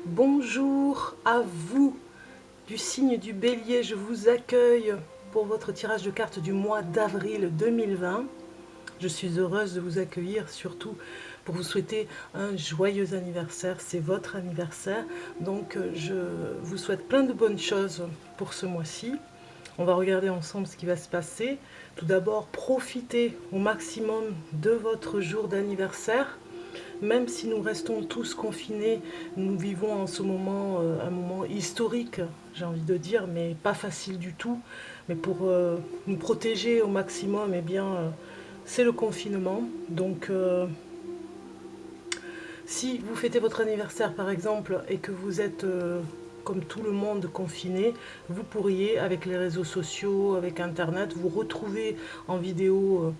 Bonjour à vous du signe du Bélier, je vous accueille pour votre tirage de cartes du mois d'avril 2020. Je suis heureuse de vous accueillir, surtout pour vous souhaiter un joyeux anniversaire. C'est votre anniversaire, donc je vous souhaite plein de bonnes choses pour ce mois-ci. On va regarder ensemble ce qui va se passer. Tout d'abord, profitez au maximum de votre jour d'anniversaire. Même si nous restons tous confinés, nous vivons en ce moment un moment historique, j'ai envie de dire, mais pas facile du tout. Mais pour nous protéger au maximum, eh bien, c'est le confinement. Donc, si vous fêtez votre anniversaire, par exemple, et que vous êtes comme tout le monde confiné, vous pourriez, avec les réseaux sociaux, avec Internet, vous retrouver en vidéo.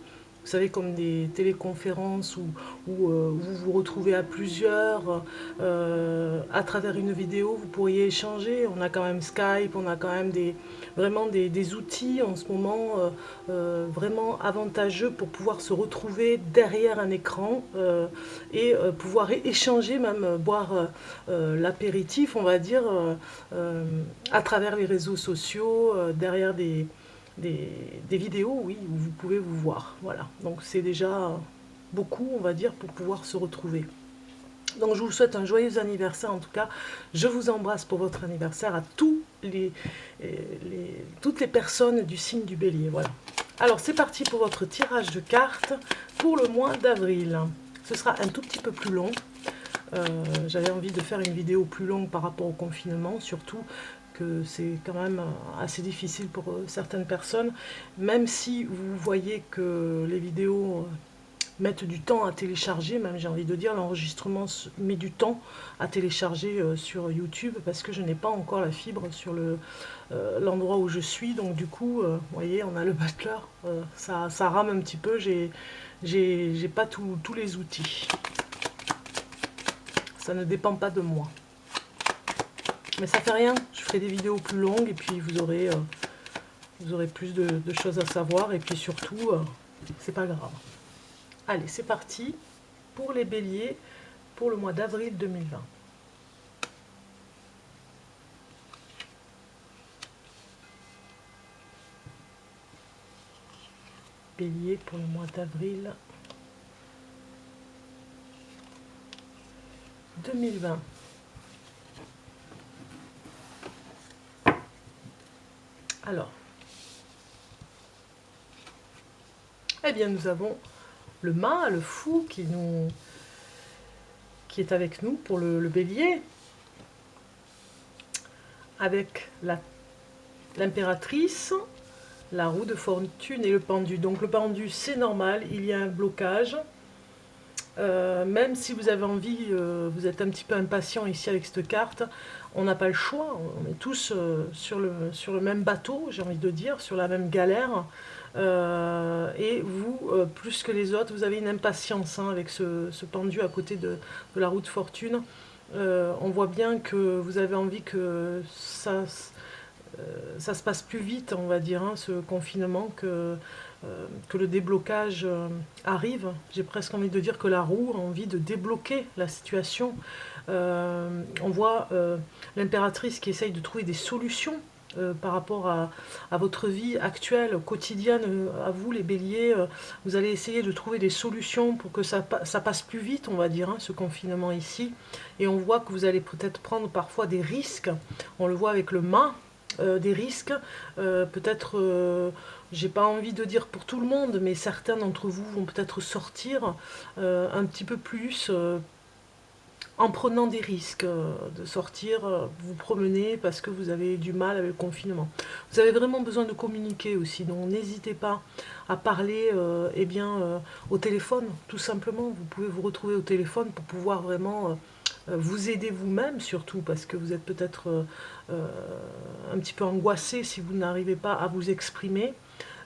Vous savez, comme des téléconférences où vous vous retrouvez à plusieurs à travers une vidéo, vous pourriez échanger. On a quand même Skype, on a quand même vraiment des outils en ce moment vraiment avantageux pour pouvoir se retrouver derrière un écran et pouvoir échanger, même boire l'apéritif, on va dire, à travers les réseaux sociaux, derrière des vidéos, oui, où vous pouvez vous voir. Voilà, donc c'est déjà beaucoup, on va dire, pour pouvoir se retrouver. Donc je vous souhaite un joyeux anniversaire en tout cas. Je vous embrasse pour votre anniversaire à toutes les personnes du signe du Bélier. Voilà. Alors c'est parti pour votre tirage de cartes pour le mois d'avril. Ce sera un tout petit peu plus long. J'avais envie de faire une vidéo plus longue par rapport au confinement, surtout que c'est quand même assez difficile pour certaines personnes, même si vous voyez que les vidéos mettent du temps à télécharger, même j'ai envie de dire l'enregistrement met du temps à télécharger sur YouTube parce que je n'ai pas encore la fibre sur l'endroit où je suis, donc du coup vous voyez on a le butler, ça rame un petit peu, j'ai pas tous les outils, ça ne dépend pas de moi. Mais ça fait rien, je ferai des vidéos plus longues et puis vous aurez plus de choses à savoir et puis surtout, c'est pas grave. Allez, c'est parti pour les béliers pour le mois d'avril 2020. Bélier pour le mois d'avril 2020. Alors, eh bien nous avons le mât, le fou qui est avec nous pour le bélier, avec l'impératrice, la roue de fortune et le pendu. Donc le pendu c'est normal, il y a un blocage. Même si vous avez envie, vous êtes un petit peu impatient ici avec cette carte, on n'a pas le choix, on est tous sur le même bateau, j'ai envie de dire, sur la même galère. Et vous, plus que les autres, vous avez une impatience hein, avec ce pendu à côté de la roue de fortune. On voit bien que vous avez envie que ça se passe plus vite, on va dire, hein, ce confinement, que le déblocage arrive. J'ai presque envie de dire que la roue a envie de débloquer la situation. On voit l'impératrice qui essaye de trouver des solutions par rapport à votre vie actuelle, quotidienne, à vous les béliers, vous allez essayer de trouver des solutions pour que ça passe plus vite, on va dire, hein, ce confinement ici. Et on voit que vous allez peut-être prendre parfois des risques, on le voit avec le mât, des risques, peut-être, j'ai pas envie de dire pour tout le monde, mais certains d'entre vous vont peut-être sortir un petit peu plus en prenant des risques, de sortir, vous promener parce que vous avez du mal avec le confinement. Vous avez vraiment besoin de communiquer aussi, donc n'hésitez pas à parler eh bien, au téléphone, tout simplement. Vous pouvez vous retrouver au téléphone pour pouvoir vraiment vous aider vous-même, surtout parce que vous êtes peut-être un petit peu angoissé si vous n'arrivez pas à vous exprimer.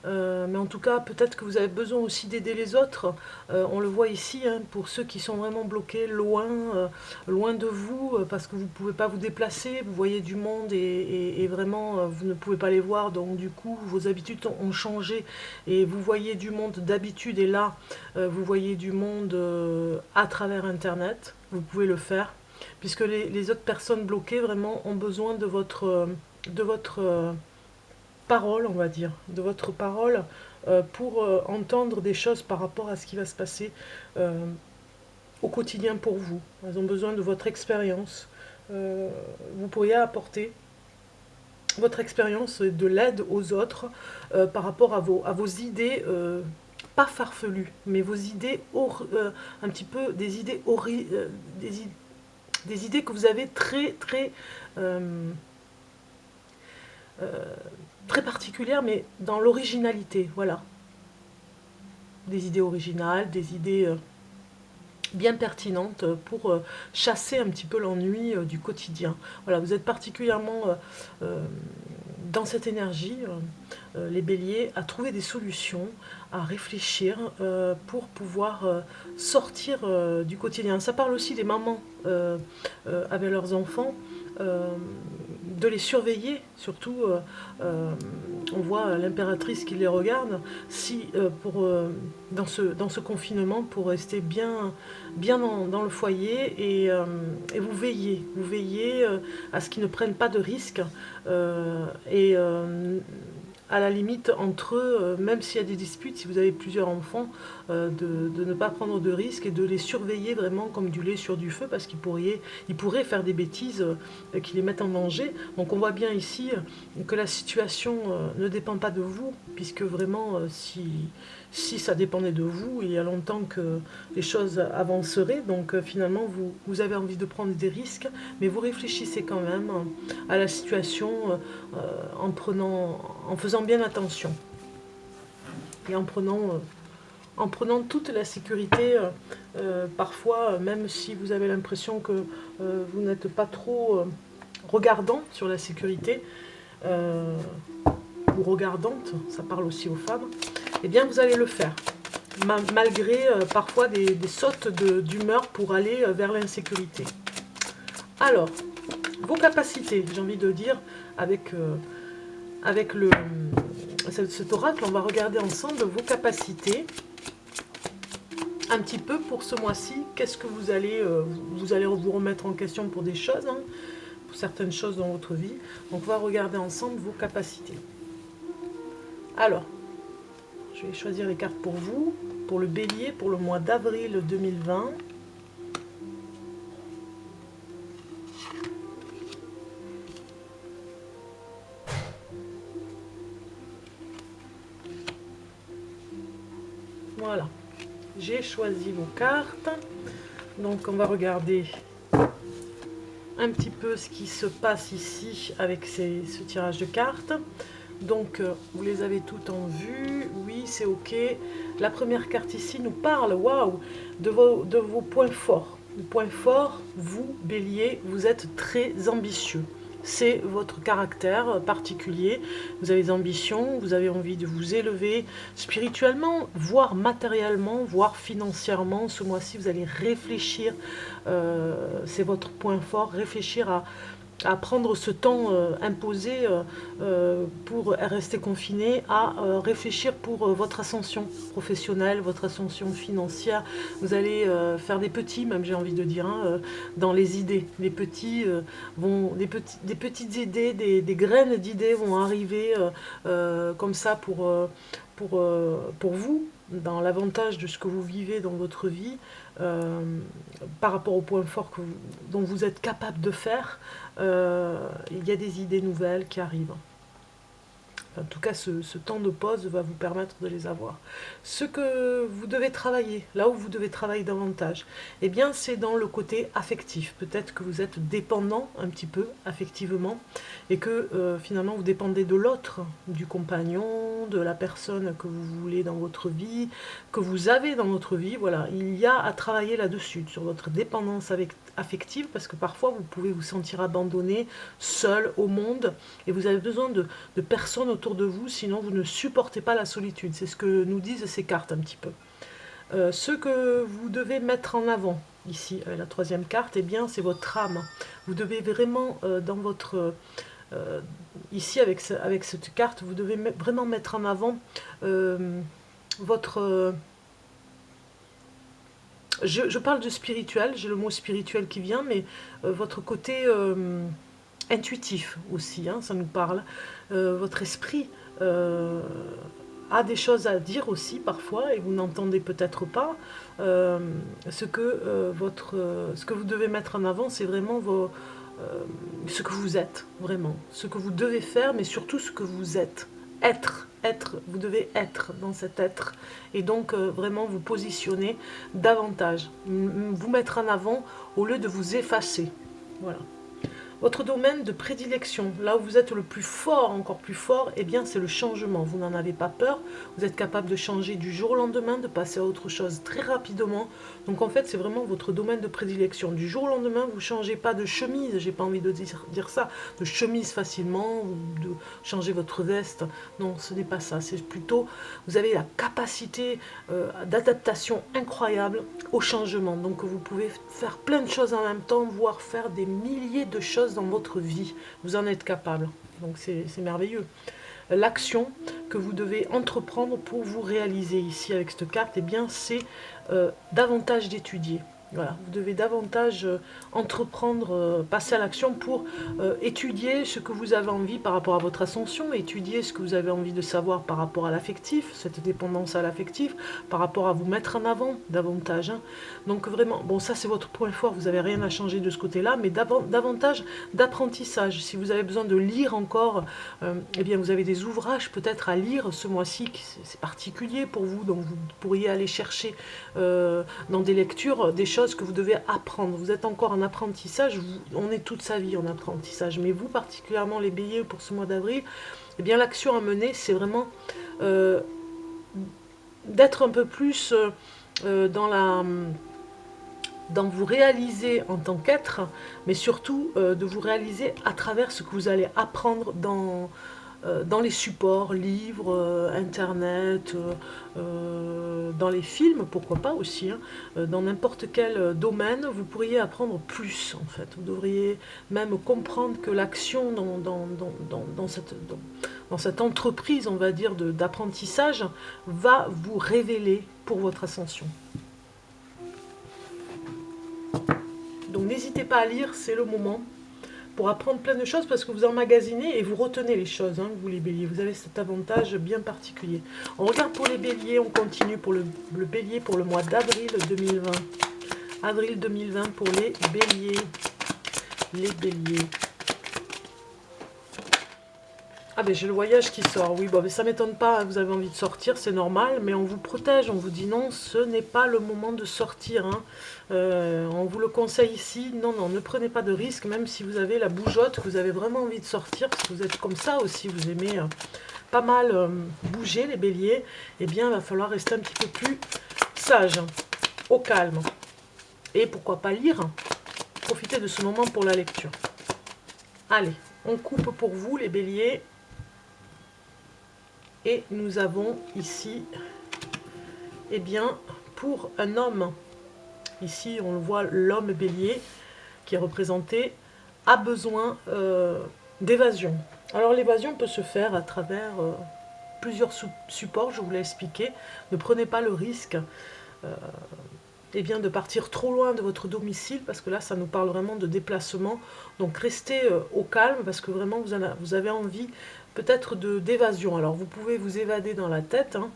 Mais en tout cas, peut-être que vous avez besoin aussi d'aider les autres. On le voit ici, hein, pour ceux qui sont vraiment bloqués loin de vous, parce que vous ne pouvez pas vous déplacer, vous voyez du monde et vraiment vous ne pouvez pas les voir, donc du coup vos habitudes ont changé et vous voyez du monde d'habitude et là vous voyez du monde à travers Internet, vous pouvez le faire. puisque les autres personnes bloquées vraiment ont besoin de votre parole, on va dire, de votre parole pour entendre des choses par rapport à ce qui va se passer au quotidien pour vous. Elles ont besoin de votre expérience. Vous pourriez apporter votre expérience et de l'aide aux autres par rapport à vos idées, pas farfelues, mais vos idées, un petit peu des idées, des idées que vous avez euh, euh, très particulières, mais dans l'originalité, voilà. Des idées originales, des idées bien pertinentes pour chasser un petit peu l'ennui du quotidien. Voilà, vous êtes particulièrement dans cette énergie, les béliers, à trouver des solutions, à réfléchir pour pouvoir sortir du quotidien. Ça parle aussi des mamans avec leurs enfants, de les surveiller, surtout on voit l'impératrice qui les regarde, si dans ce confinement, pour rester bien dans le foyer et vous veillez à ce qu'ils ne prennent pas de risques et à la limite entre eux, même s'il y a des disputes, si vous avez plusieurs enfants, de ne pas prendre de risques et de les surveiller vraiment comme du lait sur du feu, parce ils pourraient faire des bêtises qui les mettent en danger. Donc on voit bien ici que la situation ne dépend pas de vous, puisque vraiment si ça dépendait de vous, il y a longtemps que les choses avanceraient. Donc finalement vous avez envie de prendre des risques, mais vous réfléchissez quand même à la situation en faisant bien attention et en prenant toute la sécurité, parfois, même si vous avez l'impression que vous n'êtes pas trop regardant sur la sécurité, ou regardante, ça parle aussi aux femmes, eh bien vous allez le faire, malgré parfois des sautes d'humeur pour aller vers l'insécurité. Alors, vos capacités, j'ai envie de dire, avec cet oracle, on va regarder ensemble vos capacités un petit peu pour ce mois-ci. Qu'est-ce que vous allez vous remettre en question pour des choses, hein, pour certaines choses dans votre vie. Donc on va regarder ensemble vos capacités. Alors, je vais choisir les cartes pour vous, pour le bélier, pour le mois d'avril 2020. Voilà, j'ai choisi vos cartes. Donc on va regarder un petit peu ce qui se passe ici avec ce tirage de cartes. Donc vous les avez toutes en vue, oui c'est ok. La première carte ici nous parle, waouh, de vos points forts. Le point fort, vous, bélier, vous êtes très ambitieux. C'est votre caractère particulier, vous avez des ambitions, vous avez envie de vous élever spirituellement, voire matériellement, voire financièrement. Ce mois-ci, vous allez réfléchir, c'est votre point fort, réfléchir à prendre ce temps imposé pour rester confiné, à réfléchir pour votre ascension professionnelle, votre ascension financière. Vous allez faire des petits, même j'ai envie de dire, hein, dans les idées. Les petits des petites idées, des graines d'idées vont arriver comme ça pour vous, dans l'avantage de ce que vous vivez dans votre vie, par rapport aux points forts dont vous êtes capable de faire. Il y a des idées nouvelles qui arrivent. En tout cas, ce temps de pause va vous permettre de les avoir. Ce que vous devez travailler, là où vous devez travailler davantage, eh bien, c'est dans le côté affectif. Peut-être que vous êtes dépendant un petit peu affectivement et que finalement vous dépendez de l'autre, du compagnon, de la personne que vous voulez dans votre vie, que vous avez dans votre vie. Voilà, il y a à travailler là-dessus, sur votre dépendance affective, parce que parfois vous pouvez vous sentir abandonné, seul au monde, et vous avez besoin de personnes autour de vous, sinon vous ne supportez pas la solitude. C'est ce que nous disent ces cartes un petit peu. Ce que vous devez mettre en avant ici, la troisième carte, eh bien c'est votre âme. Vous devez vraiment dans votre ici avec cette carte, vous devez vraiment mettre en avant votre Je parle de spirituel, j'ai le mot spirituel qui vient, mais votre côté intuitif aussi, hein, ça nous parle. Votre esprit a des choses à dire aussi parfois, et vous n'entendez peut-être pas. Ce que vous devez mettre en avant, c'est vraiment ce que vous êtes, vraiment. Ce que vous devez faire, mais surtout ce que vous êtes. Être, vous devez être dans cet être. Et donc vraiment vous positionner davantage. Vous mettre en avant au lieu de vous effacer. Voilà. Votre domaine de prédilection, là où vous êtes le plus fort, encore plus fort, eh bien c'est le changement. Vous n'en avez pas peur, vous êtes capable de changer du jour au lendemain, de passer à autre chose très rapidement. Donc en fait c'est vraiment votre domaine de prédilection. Du jour au lendemain, vous ne changez pas de chemise, j'ai pas envie de dire ça, de chemise facilement, ou de changer votre veste. Non, ce n'est pas ça, c'est plutôt, vous avez la capacité d'adaptation incroyable au changement. Donc vous pouvez faire plein de choses en même temps, voire faire des milliers de choses dans votre vie. Vous en êtes capable. Donc c'est merveilleux. L'action que vous devez entreprendre pour vous réaliser ici avec cette carte, eh bien c'est davantage d'étudier. Voilà, vous devez davantage entreprendre, passer à l'action pour étudier ce que vous avez envie par rapport à votre ascension, étudier ce que vous avez envie de savoir par rapport à l'affectif, cette dépendance à l'affectif, par rapport à vous mettre en avant davantage. Hein. Donc vraiment, bon ça c'est votre point fort, vous n'avez rien à changer de ce côté-là, mais davantage d'apprentissage. Si vous avez besoin de lire encore, eh bien vous avez des ouvrages peut-être à lire ce mois-ci, c'est particulier pour vous, donc vous pourriez aller chercher dans des lectures des choses que vous devez apprendre. Vous êtes encore en apprentissage, on est toute sa vie en apprentissage, mais vous particulièrement les béliers pour ce mois d'avril, eh bien l'action à mener c'est vraiment d'être un peu plus dans vous réaliser en tant qu'être, mais surtout de vous réaliser à travers ce que vous allez apprendre dans les supports, livres, internet, dans les films, pourquoi pas aussi, hein, dans n'importe quel domaine, vous pourriez apprendre plus en fait. Vous devriez même comprendre que l'action dans cette entreprise, on va dire, d'apprentissage, va vous révéler pour votre ascension. Donc n'hésitez pas à lire, c'est le moment pour apprendre plein de choses parce que vous emmagasinez et vous retenez les choses, hein, vous les béliers. Vous avez cet avantage bien particulier. On regarde pour les béliers, on continue pour le bélier pour le mois d'avril 2020. Avril 2020 pour les béliers. Les béliers. Ah ben j'ai le voyage qui sort, oui, bon, mais ça m'étonne pas, hein, vous avez envie de sortir, c'est normal, mais on vous protège, on vous dit non, ce n'est pas le moment de sortir, hein. On vous le conseille ici, non, non, ne prenez pas de risques, même si vous avez la bougeotte, que vous avez vraiment envie de sortir, parce que vous êtes comme ça aussi, vous aimez pas mal bouger les béliers, eh bien il va falloir rester un petit peu plus sage, au calme, et pourquoi pas lire, profitez de ce moment pour la lecture. Allez, on coupe pour vous les béliers. Et nous avons ici, eh bien, pour un homme, ici on le voit, l'homme bélier, qui est représenté, a besoin d'évasion. Alors l'évasion peut se faire à travers plusieurs supports, je vous l'ai expliqué. Ne prenez pas le risque eh bien, de partir trop loin de votre domicile, parce que là ça nous parle vraiment de déplacement. Donc restez au calme, parce que vraiment vous avez envie peut-être d'évasion. Alors vous pouvez vous évader dans la tête, hein.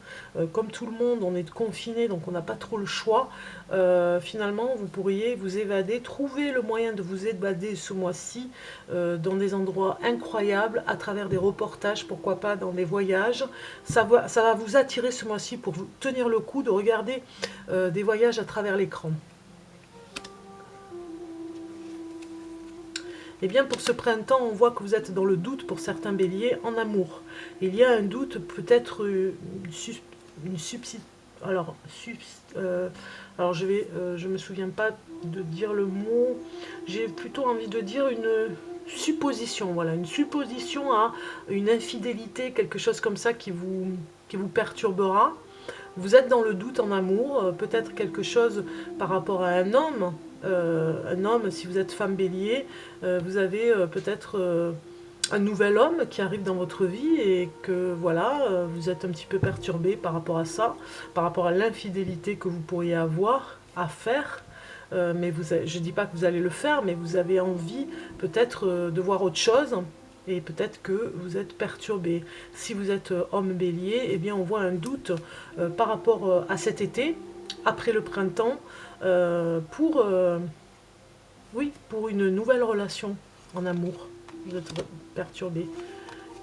Comme tout le monde, on est confiné, donc on n'a pas trop le choix. Finalement, vous pourriez vous évader, trouver le moyen de vous évader ce mois-ci dans des endroits incroyables, à travers des reportages, pourquoi pas dans des voyages. Ça va vous attirer ce mois-ci pour vous tenir le coup, de regarder des voyages à travers l'écran. Eh bien, pour ce printemps, on voit que vous êtes dans le doute pour certains béliers en amour. Il y a un doute, peut-être alors je me souviens pas de dire le mot. J'ai plutôt envie de dire une supposition. Voilà, une supposition à une infidélité, quelque chose comme ça qui vous perturbera. Vous êtes dans le doute en amour, peut-être quelque chose par rapport à un homme. Si vous êtes femme bélier, vous avez peut-être un nouvel homme qui arrive dans votre vie et que voilà, vous êtes un petit peu perturbé par rapport à ça, par rapport à l'infidélité que vous pourriez avoir. à faire. Mais je ne dis pas que vous allez le faire, mais vous avez envie peut-être de voir autre chose. Et peut-être que vous êtes perturbé. Si vous êtes homme bélier, eh bien on voit un doute par rapport à cet été, après le printemps, oui, pour une nouvelle relation en amour. Vous êtes perturbé.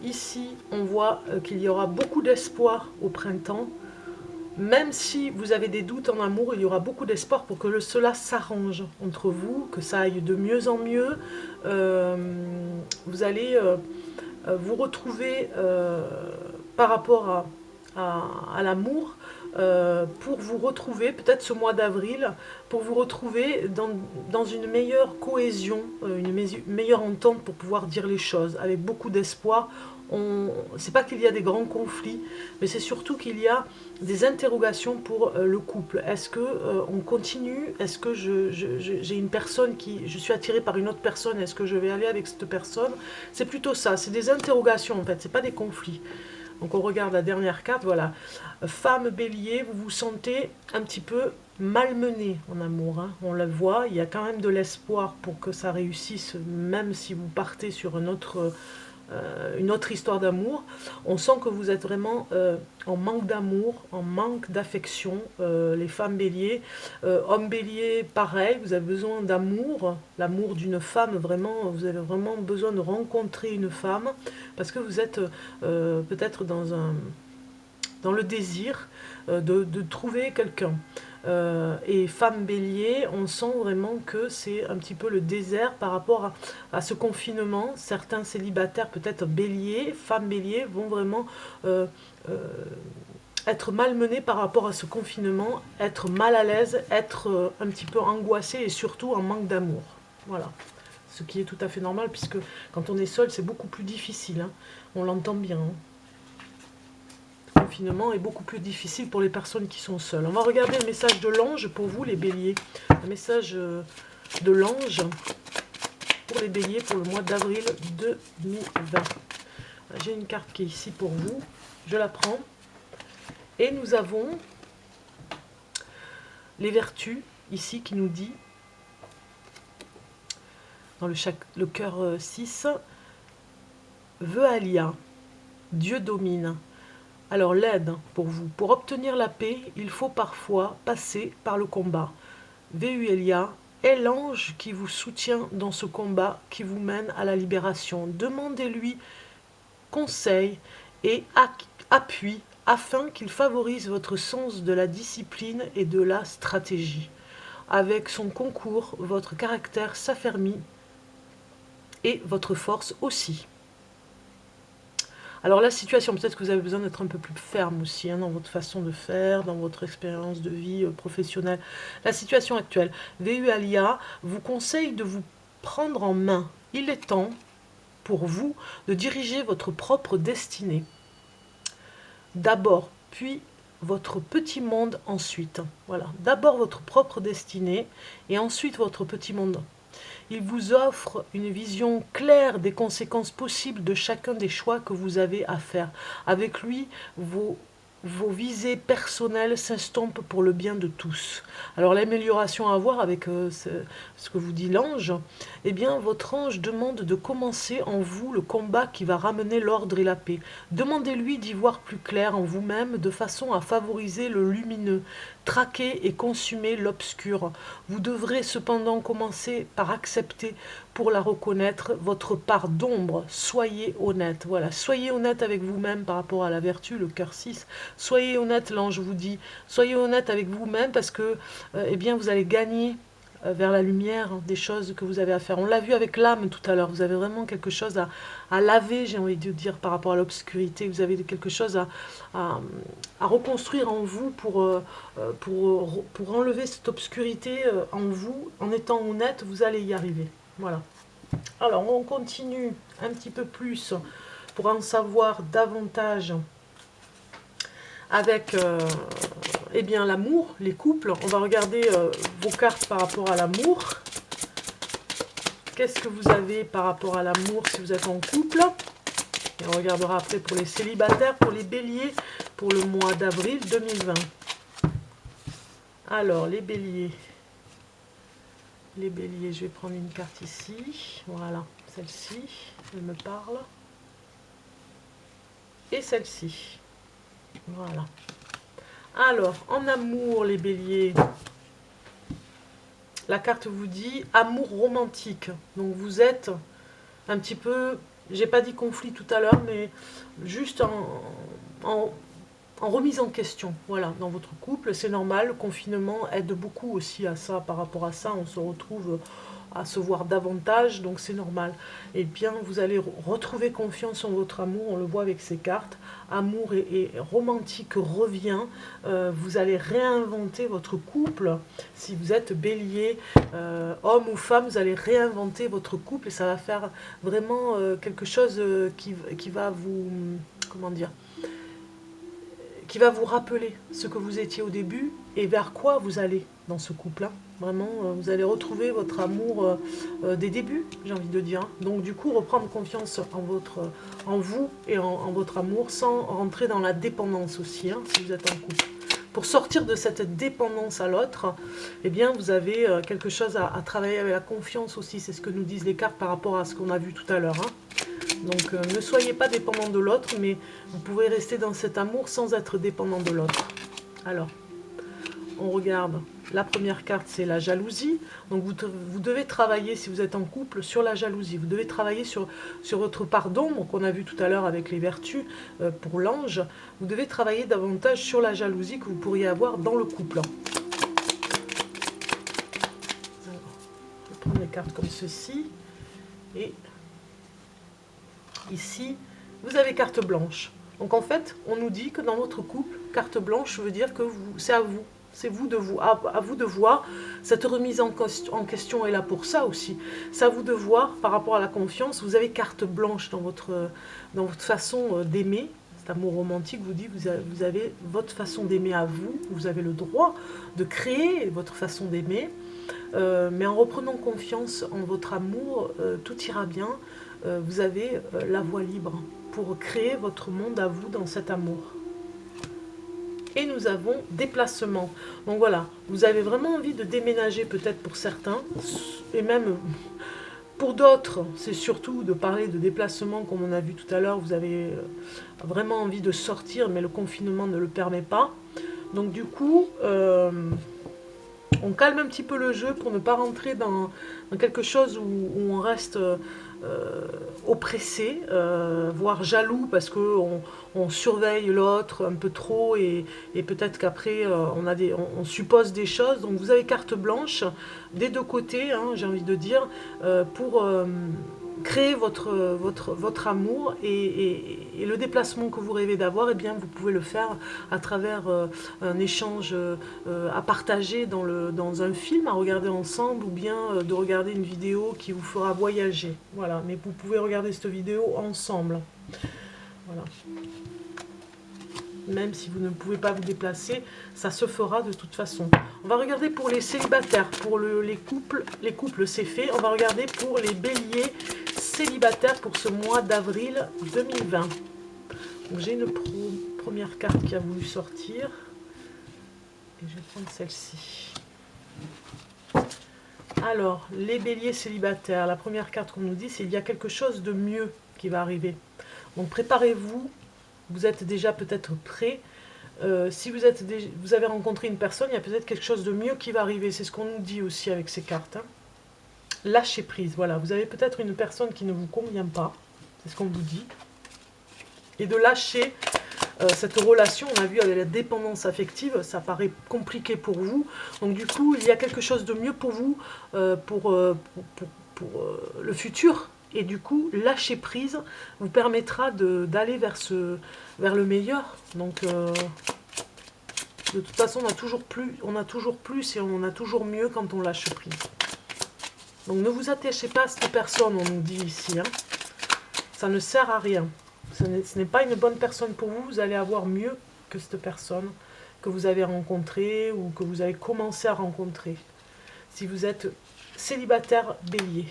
Ici, on voit qu'il y aura beaucoup d'espoir au printemps. Même si vous avez des doutes en amour, il y aura beaucoup d'espoir pour que cela s'arrange entre vous, que ça aille de mieux en mieux. Vous allez vous retrouver par rapport à l'amour, pour vous retrouver, peut-être ce mois d'avril, pour vous retrouver dans une meilleure cohésion, une meilleure entente pour pouvoir dire les choses, avec beaucoup d'espoir. C'est pas qu'il y a des grands conflits, mais c'est surtout qu'il y a des interrogations pour le couple. Est-ce que on continue? Est-ce que j'ai une personne je suis attirée par une autre personne? Est-ce que je vais aller avec cette personne? C'est plutôt ça, c'est des interrogations en fait, c'est pas des conflits. Donc on regarde la dernière carte, voilà. Femme bélier, vous vous sentez un petit peu malmené en amour, hein. On le voit, il y a quand même de l'espoir pour que ça réussisse, même si vous partez sur une autre histoire d'amour. On sent que vous êtes vraiment en manque d'amour, en manque d'affection, les femmes béliers. Hommes béliers, pareil, vous avez besoin d'amour, l'amour d'une femme, vraiment, vous avez vraiment besoin de rencontrer une femme, parce que vous êtes peut-être dans le désir de trouver quelqu'un. Et femme bélier, on sent vraiment que c'est un petit peu le désert par rapport à ce confinement. Certains célibataires, peut-être béliers, femmes béliers, vont vraiment être malmenés par rapport à ce confinement, être mal à l'aise, être un petit peu angoissés et surtout en manque d'amour. Voilà. Ce qui est tout à fait normal, puisque quand on est seul, c'est beaucoup plus difficile, hein. On l'entend bien, hein. Le confinement est beaucoup plus difficile pour les personnes qui sont seules. On va regarder le message de l'ange pour vous, les béliers. Le message de l'ange pour les béliers pour le mois d'avril 2020. J'ai une carte qui est ici pour vous. Je la prends. Et nous avons les vertus, ici, qui nous dit, dans le cœur 6, Veualia, Dieu domine. Alors l'aide pour vous. Pour obtenir la paix, il faut parfois passer par le combat. Veualia est l'ange qui vous soutient dans ce combat qui vous mène à la libération. Demandez-lui conseil et appui afin qu'il favorise votre sens de la discipline et de la stratégie. Avec son concours, votre caractère s'affermit et votre force aussi. Alors la situation, peut-être que vous avez besoin d'être un peu plus ferme aussi, hein, dans votre façon de faire, dans votre expérience de vie professionnelle. La situation actuelle, Veualia vous conseille de vous prendre en main. Il est temps pour vous de diriger votre propre destinée. D'abord, puis votre petit monde ensuite. Voilà, d'abord votre propre destinée et ensuite votre petit monde. Il vous offre une vision claire des conséquences possibles de chacun des choix que vous avez à faire. Avec lui, vos visées personnelles s'estompent pour le bien de tous. Alors l'amélioration à avoir avec ce que vous dit l'ange, eh bien votre ange demande de commencer en vous le combat qui va ramener l'ordre et la paix. Demandez-lui d'y voir plus clair en vous-même de façon à favoriser le lumineux, traquer et consumer l'obscur. Vous devrez cependant commencer par accepter pour la reconnaître votre part d'ombre. Soyez honnête. Voilà, soyez honnête avec vous-même par rapport à la vertu, le cœur 6. Soyez honnête, l'ange vous dit. Soyez honnête avec vous-même parce que eh bien, vous allez gagner vers la lumière des choses que vous avez à faire. On l'a vu avec l'âme tout à l'heure. Vous avez vraiment quelque chose à laver, j'ai envie de dire, par rapport à l'obscurité. Vous avez quelque chose à reconstruire en vous pour enlever cette obscurité en vous. En étant honnête, vous allez y arriver. Voilà. Alors, on continue un petit peu plus pour en savoir davantage avec eh bien, l'amour, les couples. On va regarder vos cartes par rapport à l'amour. Qu'est-ce que vous avez par rapport à l'amour si vous êtes en couple? Et on regardera après pour les célibataires, pour les béliers, pour le mois d'avril 2020. Alors, les béliers. Les béliers, je vais prendre une carte ici. Voilà, celle-ci, elle me parle. Et celle-ci. Voilà. Alors, en amour, les béliers, la carte vous dit amour romantique. Donc, vous êtes un petit peu, j'ai pas dit conflit tout à l'heure, mais juste en remise en question, voilà, dans votre couple. C'est normal, le confinement aide beaucoup aussi à ça, par rapport à ça, on se retrouve à se voir davantage, donc c'est normal. Et bien, vous allez retrouver confiance en votre amour, on le voit avec ces cartes. Amour et romantique revient, vous allez réinventer votre couple. Si vous êtes bélier, homme ou femme, vous allez réinventer votre couple et ça va faire vraiment quelque chose qui va vous, comment dire, qui va vous rappeler ce que vous étiez au début et vers quoi vous allez dans ce couple-là. Vraiment, vous allez retrouver votre amour des débuts, j'ai envie de dire. Donc du coup, reprendre confiance en vous et en votre amour sans rentrer dans la dépendance aussi, hein, si vous êtes en couple. Pour sortir de cette dépendance à l'autre, eh bien, vous avez quelque chose à travailler avec la confiance aussi. C'est ce que nous disent les cartes par rapport à ce qu'on a vu tout à l'heure, hein. Donc ne soyez pas dépendant de l'autre, mais vous pouvez rester dans cet amour sans être dépendant de l'autre. Alors, on regarde. La première carte, c'est la jalousie. Donc vous devez travailler, si vous êtes en couple, sur la jalousie. Vous devez travailler sur votre part d'ombre, qu'on a vu tout à l'heure avec les vertus pour l'ange. Vous devez travailler davantage sur la jalousie que vous pourriez avoir dans le couple. Alors, je vais prendre les cartes comme ceci. Et ici, vous avez carte blanche. Donc en fait, on nous dit que dans votre couple, carte blanche veut dire que c'est à vous. C'est à vous de voir. Cette remise en question est là pour ça aussi. C'est à vous de voir par rapport à la confiance. Vous avez carte blanche dans votre façon d'aimer. Cet amour romantique vous dit vous avez votre façon d'aimer à vous. Vous avez le droit de créer votre façon d'aimer. Mais en reprenant confiance en votre amour, tout ira bien. Vous avez la voie libre pour créer votre monde à vous dans cet amour. Et nous avons déplacement. Donc voilà, vous avez vraiment envie de déménager peut-être pour certains, et même pour d'autres, c'est surtout de parler de déplacement comme on a vu tout à l'heure. Vous avez vraiment envie de sortir, mais le confinement ne le permet pas. Donc du coup, on calme un petit peu le jeu pour ne pas rentrer dans quelque chose où on reste oppressé, voire jaloux parce qu'on surveille l'autre un peu trop et peut-être qu'après on suppose des choses. Donc vous avez carte blanche des deux côtés, hein, j'ai envie de dire, pour créer votre amour et le déplacement que vous rêvez d'avoir, eh bien vous pouvez le faire à travers un échange à partager dans un film, à regarder ensemble, ou bien de regarder une vidéo qui vous fera voyager. Voilà, mais vous pouvez regarder cette vidéo ensemble. Voilà. Même si vous ne pouvez pas vous déplacer, ça se fera de toute façon. On va regarder pour les célibataires, pour les couples c'est fait. On va regarder pour les béliers célibataires pour ce mois d'avril 2020. J'ai une première carte qui a voulu sortir. Et je vais prendre celle-ci. Alors, les béliers célibataires, la première carte qu'on nous dit, c'est qu'il y a quelque chose de mieux qui va arriver. Donc préparez-vous, vous êtes déjà peut-être prêts. Si vous avez rencontré une personne, il y a peut-être quelque chose de mieux qui va arriver. C'est ce qu'on nous dit aussi avec ces cartes, hein. Lâchez prise, voilà. Vous avez peut-être une personne qui ne vous convient pas, c'est ce qu'on vous dit. Et de lâcher cette relation, on a vu avec la dépendance affective, ça paraît compliqué pour vous. Donc du coup, il y a quelque chose de mieux pour vous, pour le futur. Et du coup, lâcher prise vous permettra d'aller vers le meilleur. Donc de toute façon, on a toujours plus et on a toujours mieux quand on lâche prise. Donc ne vous attachez pas à cette personne, on nous dit ici, hein. Ça ne sert à rien. Ce n'est pas une bonne personne pour vous. Vous allez avoir mieux que cette personne que vous avez rencontrée ou que vous avez commencé à rencontrer. Si vous êtes célibataire bélier.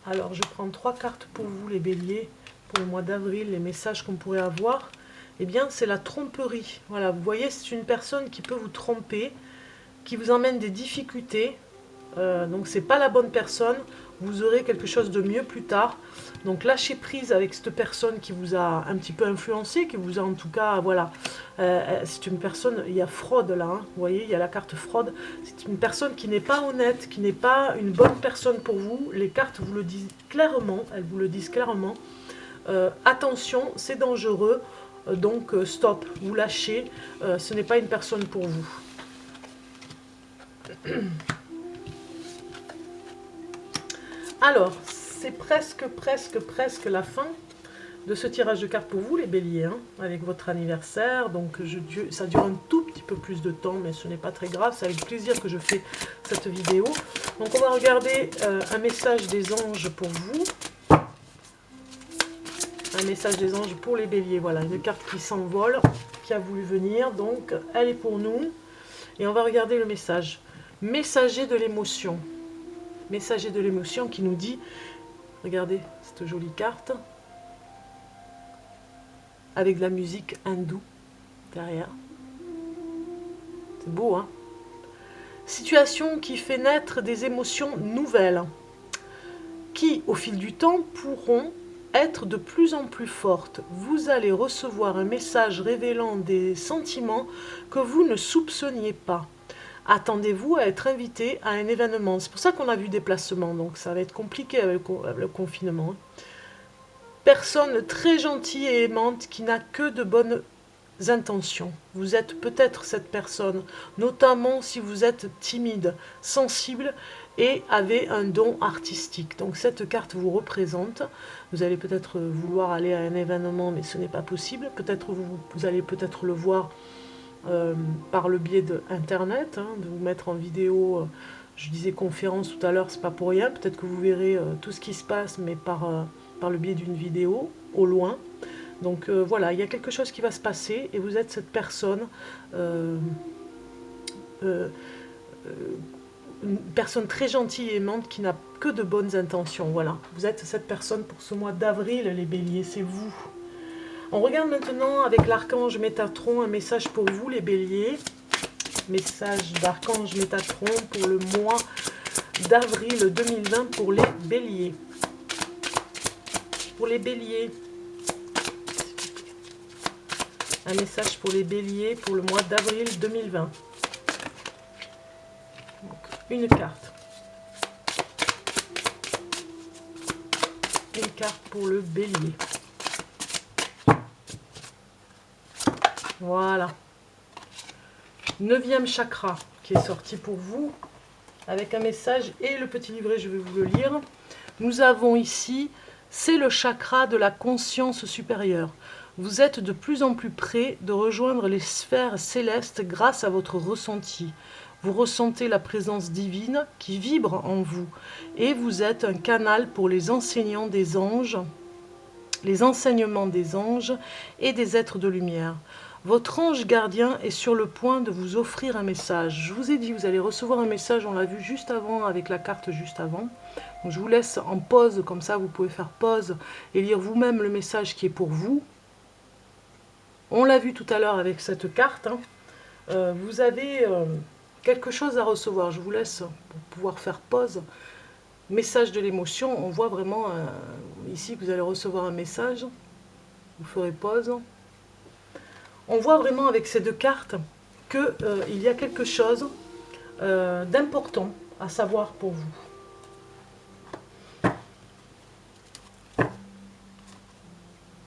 Alors, je prends 3 cartes pour vous, les béliers, pour le mois d'avril, les messages qu'on pourrait avoir. eh bien c'est la tromperie. Voilà, vous voyez, c'est une personne qui peut vous tromper, qui vous emmène des difficultés. Donc c'est pas la bonne personne, vous aurez quelque chose de mieux plus tard. Donc lâchez prise avec cette personne qui vous a un petit peu influencé, qui vous a en tout cas, voilà, c'est une personne, il y a fraude là, hein, vous voyez, il y a la carte fraude, c'est une personne qui n'est pas honnête, qui n'est pas une bonne personne pour vous. Les cartes vous le disent clairement, elles vous le disent clairement. Attention, c'est dangereux, donc stop, vous lâchez, ce n'est pas une personne pour vous. Alors, c'est presque la fin de ce tirage de cartes pour vous, les béliers, hein, avec votre anniversaire. Donc, ça dure un tout petit peu plus de temps, mais ce n'est pas très grave. C'est avec plaisir que je fais cette vidéo. Donc, on va regarder un message des anges pour vous. Un message des anges pour les béliers. Voilà, une carte qui s'envole, qui a voulu venir. Donc, elle est pour nous. Et on va regarder le message. Messager de l'émotion. Messager de l'émotion qui nous dit, regardez cette jolie carte, avec de la musique hindoue derrière. C'est beau, hein? Situation qui fait naître des émotions nouvelles, qui, au fil du temps, pourront être de plus en plus fortes. Vous allez recevoir un message révélant des sentiments que vous ne soupçonniez pas. Attendez-vous à être invité à un événement. C'est pour ça qu'on a vu des placements, donc ça va être compliqué avec le confinement. Personne très gentille et aimante qui n'a que de bonnes intentions. Vous êtes peut-être cette personne, notamment si vous êtes timide, sensible et avez un don artistique. Donc cette carte vous représente. Vous allez peut-être vouloir aller à un événement, mais ce n'est pas possible. Peut-être vous allez peut-être le voir par le biais d'internet, hein, de vous mettre en vidéo. Je disais conférence tout à l'heure, c'est pas pour rien. Peut-être que vous verrez tout ce qui se passe, mais par le biais d'une vidéo, au loin. Donc voilà, il y a quelque chose qui va se passer et vous êtes cette personne, une personne très gentille et aimante qui n'a que de bonnes intentions. Voilà, vous êtes cette personne pour ce mois d'avril, les béliers, c'est vous. On regarde maintenant avec l'archange Métatron un message pour vous, les béliers. Message d'archange Métatron pour le mois d'avril 2020 pour les béliers. Pour les béliers. Un message pour les béliers pour le mois d'avril 2020. Donc, une carte. Une carte pour le bélier. Voilà. 9e chakra qui est sorti pour vous avec un message et le petit livret, je vais vous le lire. Nous avons ici, c'est le chakra de la conscience supérieure. Vous êtes de plus en plus près de rejoindre les sphères célestes grâce à votre ressenti. Vous ressentez la présence divine qui vibre en vous et vous êtes un canal pour les enseignants des anges, les enseignements des anges et des êtres de lumière. Votre ange gardien est sur le point de vous offrir un message. Je vous ai dit, vous allez recevoir un message, on l'a vu juste avant avec la carte juste avant. Donc, je vous laisse en pause, comme ça vous pouvez faire pause et lire vous-même le message qui est pour vous. On l'a vu tout à l'heure avec cette carte. Hein. Vous avez quelque chose à recevoir. Je vous laisse pour pouvoir faire pause. Message de l'émotion. On voit vraiment ici que vous allez recevoir un message. Vous ferez pause. On voit vraiment avec ces deux cartes qu'il y a quelque chose d'important à savoir pour vous.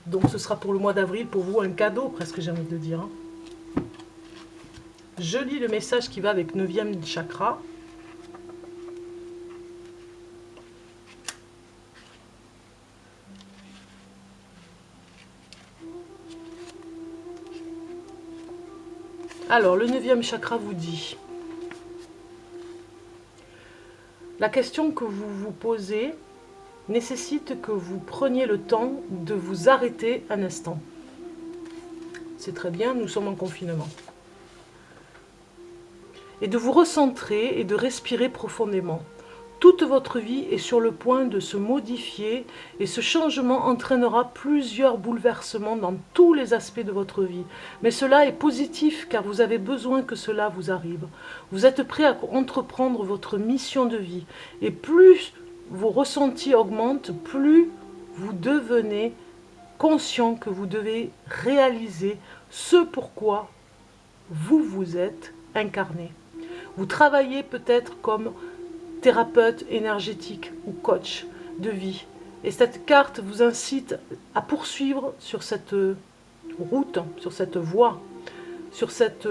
Donc ce sera pour le mois d'avril, pour vous, un cadeau, presque j'ai envie de dire. Je lis le message qui va avec 9e chakra. Alors, le 9e chakra vous dit, la question que vous vous posez nécessite que vous preniez le temps de vous arrêter un instant. C'est très bien, nous sommes en confinement. Et de vous recentrer et de respirer profondément. Toute votre vie est sur le point de se modifier et ce changement entraînera plusieurs bouleversements dans tous les aspects de votre vie. Mais cela est positif car vous avez besoin que cela vous arrive. Vous êtes prêt à entreprendre votre mission de vie et plus vos ressentis augmentent, plus vous devenez conscient que vous devez réaliser ce pourquoi vous vous êtes incarné. Vous travaillez peut-être comme thérapeute énergétique ou coach de vie. Et cette carte vous incite à poursuivre sur cette route, sur cette voie, sur cette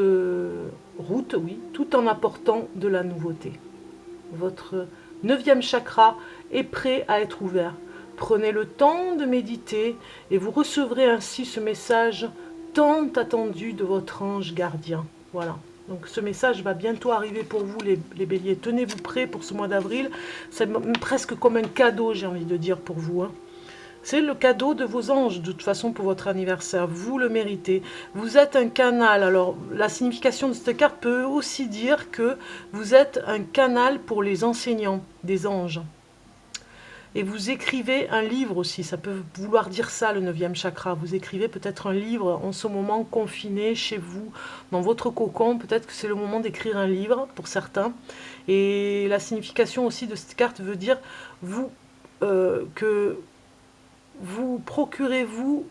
route, oui, tout en apportant de la nouveauté. Votre 9e chakra est prêt à être ouvert. Prenez le temps de méditer et vous recevrez ainsi ce message tant attendu de votre ange gardien. Voilà. Donc ce message va bientôt arriver pour vous les béliers. Tenez-vous prêts pour ce mois d'avril. C'est presque comme un cadeau, j'ai envie de dire, pour vous. C'est le cadeau de vos anges, de toute façon, pour votre anniversaire. Vous le méritez. Vous êtes un canal. Alors, la signification de cette carte peut aussi dire que vous êtes un canal pour les enseignants des anges. Et vous écrivez un livre aussi, ça peut vouloir dire ça, le 9e chakra. Vous écrivez peut-être un livre en ce moment confiné chez vous, dans votre cocon. Peut-être que c'est le moment d'écrire un livre pour certains. Et la signification aussi de cette carte veut dire que vous procurez-vous...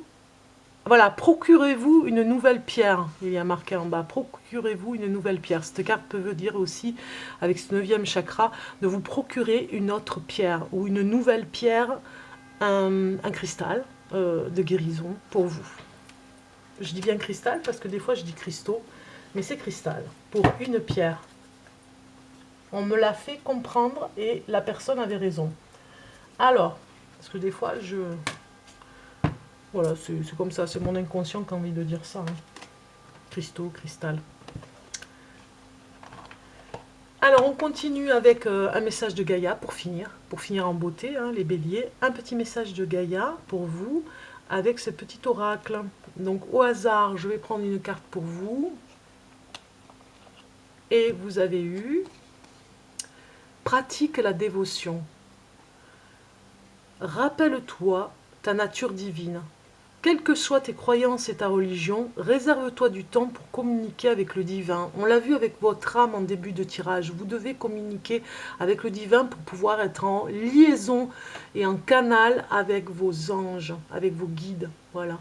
Voilà, procurez-vous une nouvelle pierre. Il y a marqué en bas, procurez-vous une nouvelle pierre. Cette carte peut dire aussi, avec ce 9e chakra, de vous procurer une autre pierre ou une nouvelle pierre, un cristal de guérison pour vous. Je dis bien cristal parce que des fois je dis cristaux, mais c'est cristal pour une pierre. On me l'a fait comprendre et la personne avait raison. Alors, parce que des fois je... Voilà, c'est comme ça, c'est mon inconscient qui a envie de dire ça. Hein. Cristaux, cristal. Alors, on continue avec un message de Gaïa pour finir en beauté, hein, les béliers. Un petit message de Gaïa pour vous, avec ce petit oracle. Donc, au hasard, je vais prendre une carte pour vous. Et vous avez eu « Pratique la dévotion. Rappelle-toi ta nature divine. Quelles que soient tes croyances et ta religion, réserve-toi du temps pour communiquer avec le divin. On l'a vu avec votre âme en début de tirage. Vous devez communiquer avec le divin pour pouvoir être en liaison et en canal avec vos anges, avec vos guides. Voilà.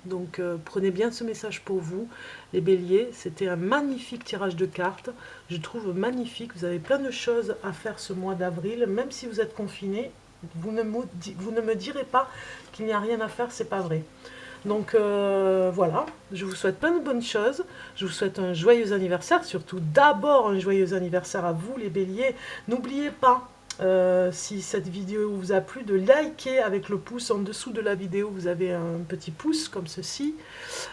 Donc prenez bien ce message pour vous, les béliers. C'était un magnifique tirage de cartes. Je trouve magnifique. Vous avez plein de choses à faire ce mois d'avril, même si vous êtes confinés. Vous ne me direz pas qu'il n'y a rien à faire, c'est pas vrai. Donc voilà, je vous souhaite plein de bonnes choses. Je vous souhaite un joyeux anniversaire, surtout d'abord un joyeux anniversaire à vous les béliers. N'oubliez pas, si cette vidéo vous a plu, de liker avec le pouce en dessous de la vidéo. Vous avez un petit pouce comme ceci.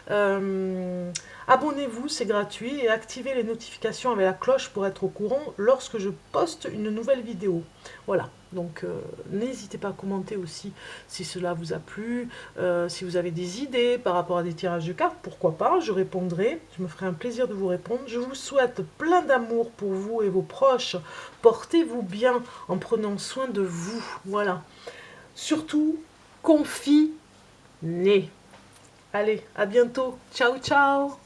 Abonnez-vous, c'est gratuit, et activez les notifications avec la cloche pour être au courant lorsque je poste une nouvelle vidéo. Voilà, donc n'hésitez pas à commenter aussi si cela vous a plu, si vous avez des idées par rapport à des tirages de cartes, pourquoi pas, je répondrai, je me ferai un plaisir de vous répondre. Je vous souhaite plein d'amour pour vous et vos proches, portez-vous bien en prenant soin de vous, voilà. Surtout, confinez. Allez, à bientôt, ciao ciao.